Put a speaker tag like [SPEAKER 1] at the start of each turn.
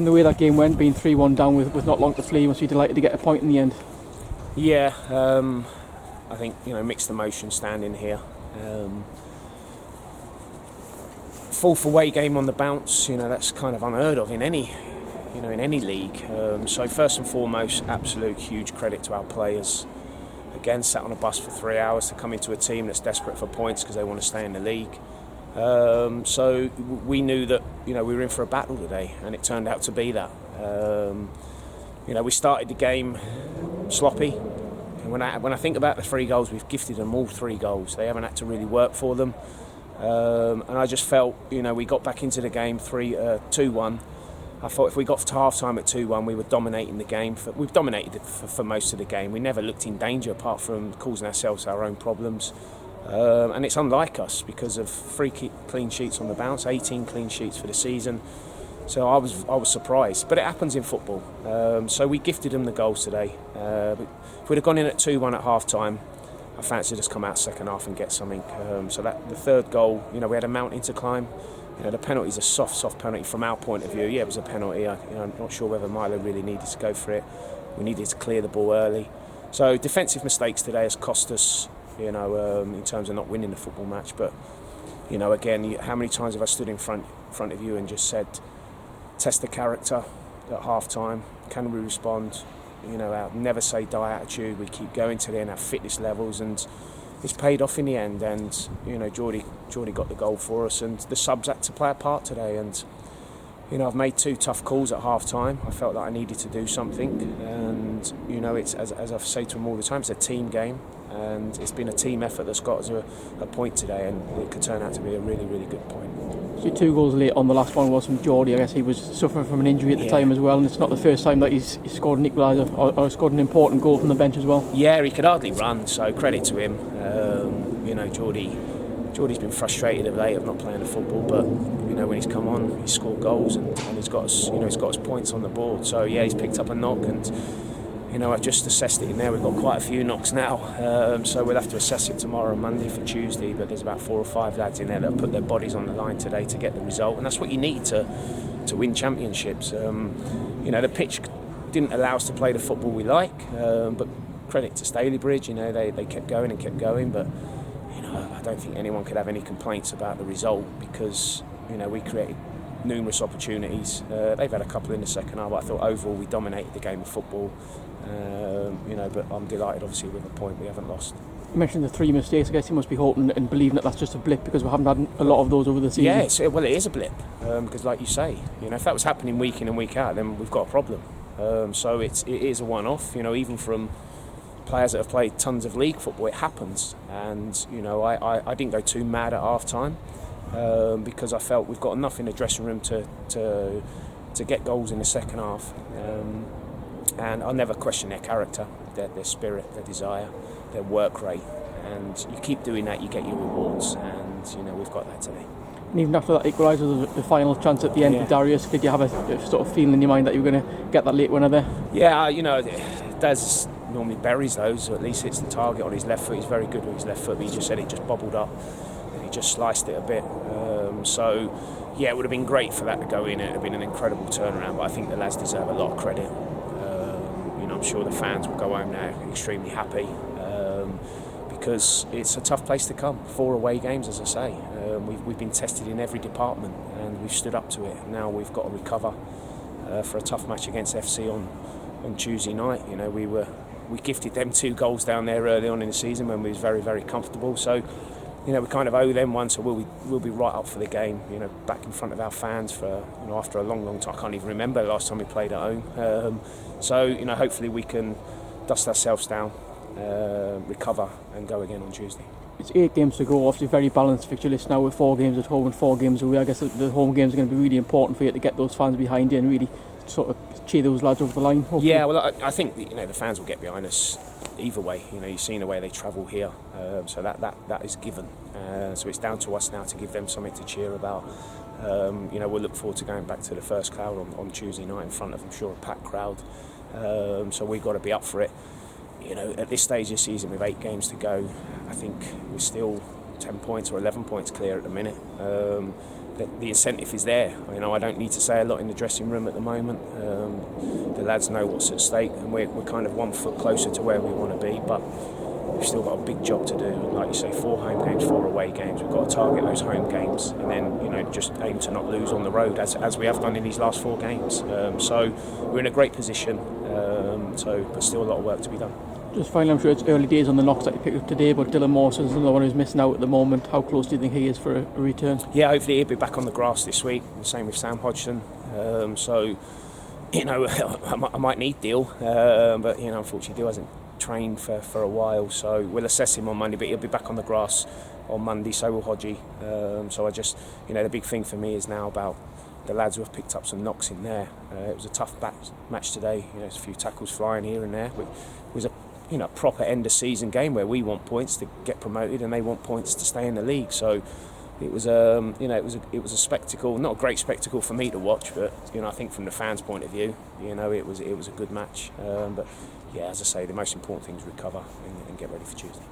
[SPEAKER 1] Kevin, the way that game went, being 3-1 down with not long to flee, must be delighted to get a point in the end.
[SPEAKER 2] Yeah, I think mixed emotions standing here. Fourth away game on the bounce, that's kind of unheard of in any league. So first and foremost, absolute huge credit to our players. Again, sat on a bus for 3 hours to come into a team that's desperate for points because they want to stay in the league. So we knew that we were in for a battle today, and it turned out to be that. We started the game sloppy. And when I think about the 3 goals, we've gifted them all 3 goals. They haven't had to really work for them. And I just felt, we got back into the game 2-1. I thought if we got to half-time at 2-1, we were dominating the game. We've dominated it for most of the game. We never looked in danger apart from causing ourselves our own problems. And it's unlike us because of 3 clean sheets on the bounce, 18 clean sheets for the season. So I was surprised. But it happens in football. So we gifted them the goals today. If we'd have gone in at 2-1 at half-time, I fancied us come out second half and get something. So that the third goal, we had a mountain to climb. The penalty's a soft penalty from our point of view. Yeah, it was a penalty. I'm not sure whether Milo really needed to go for it. We needed to clear the ball early. So defensive mistakes today has cost us, in terms of not winning the football match. But, again, how many times have I stood in front of you and just said, test the character at half-time. Can we respond? Our never say die attitude. We keep going to the end, our fitness levels, and it's paid off in the end. And Geordie got the goal for us, and the subs had to play a part today. And I've made 2 tough calls at half time. I felt that I needed to do something, and it's as I say to them all the time, it's a team game, and it's been a team effort that's got us a point today, and it could turn out to be a really, really good point.
[SPEAKER 1] So 2 goals late on the last one was from Geordie. I guess he was suffering from an injury at the time as well, and it's not the first time that he's scored an equaliser or scored an important goal from the bench as well.
[SPEAKER 2] Yeah, he could hardly run, so credit to him. Geordie's been frustrated of late of not playing the football, but when he's come on, he's scored goals and he's got us, he's got his points on the board. So yeah, he's picked up a knock, and I've just assessed it in there. We've got quite a few knocks now, so we'll have to assess it tomorrow and Monday for Tuesday. But there's about 4 or 5 lads in there that have put their bodies on the line today to get the result, and that's what you need to win championships. The pitch didn't allow us to play the football we like, but credit to Stalybridge. They kept going, but I don't think anyone could have any complaints about the result because we created numerous opportunities. They've had a couple in the second half, but I thought overall we dominated the game of football. But I'm delighted, obviously, with the point. We haven't lost.
[SPEAKER 1] You mentioned the 3 mistakes. I guess you must be hoping and believing that that's just a blip because we haven't had a lot of those over the season.
[SPEAKER 2] Yeah, it is a blip because, like you say, if that was happening week in and week out, then we've got a problem. So it is a one-off. Even from players that have played tons of league football, it happens. And I didn't go too mad at half time because I felt we've got enough in the dressing room to get goals in the second half. And I'll never question their character, their spirit, their desire, their work rate. And you keep doing that, you get your rewards. And we've got that today.
[SPEAKER 1] And even after that equaliser, the final chance at the end with Darius, did you have a sort of feeling in your mind that you were going to get that late winner there?
[SPEAKER 2] Yeah, Daz normally buries those, or at least hits the target on his left foot. He's very good with his left foot, but he just said it just bobbled up and he just sliced it a bit. It would have been great for that to go in. It would have been an incredible turnaround, but I think the lads deserve a lot of credit. I'm sure the fans will go home now extremely happy because it's a tough place to come. 4 away games, as I say. We've been tested in every department and we've stood up to it. Now we've got to recover for a tough match against FC on Tuesday night. We gifted them 2 goals down there early on in the season when we was very, very comfortable. So, we kind of owe them one. So we'll be right up for the game. Back in front of our fans for after a long, long time. I can't even remember the last time we played at home. Hopefully we can dust ourselves down, recover, and go again on Tuesday.
[SPEAKER 1] It's 8 games to go. Obviously, very balanced fixture list now with 4 games at home and 4 games away. I guess the home games are going to be really important for you to get those fans behind you and really sort of cheer those lads over the line. Hopefully. Yeah,
[SPEAKER 2] well, I think the fans will get behind us either way. You've seen the way they travel here, so that is given. So it's down to us now to give them something to cheer about. We'll look forward to going back to the first crowd on Tuesday night in front of, I'm sure, a packed crowd. So we've got to be up for it. At this stage of the season with 8 games to go, I think we're still 10 points or 11 points clear at the minute. the incentive is there. You know, I don't need to say a lot in the dressing room at the moment. The lads know what's at stake, and we're kind of 1 foot closer to where we want to be, but we've still got a big job to do. And like you say, 4 home games, 4 away games. We've got to target those home games, and then, you know, just aim to not lose on the road as we have done in these last 4 games. So we're in a great position. But still a lot of work to be done.
[SPEAKER 1] Just finally, I'm sure it's early days on the knocks that you picked up today, but Dylan Mawson is another one who's missing out at the moment. How close do you think he is for a return?
[SPEAKER 2] Yeah, hopefully he'll be back on the grass this week. The same with Sam Hodgson. So, you know, I might need Deal, but, you know, unfortunately Deal hasn't trained for a while. So we'll assess him on Monday, but he'll be back on the grass on Monday. So will Hodgie. So I just, you know, the big thing for me is now about the lads who have picked up some knocks in there. It was a tough match today. You know, there's a few tackles flying here and there. It was a proper end of season game where we want points to get promoted and they want points to stay in the league. So it was it was a spectacle, not a great spectacle for me to watch, but, you know, I think from the fans' point of view, you know, it was a good match. But yeah, as I say, the most important thing is recover and get ready for Tuesday.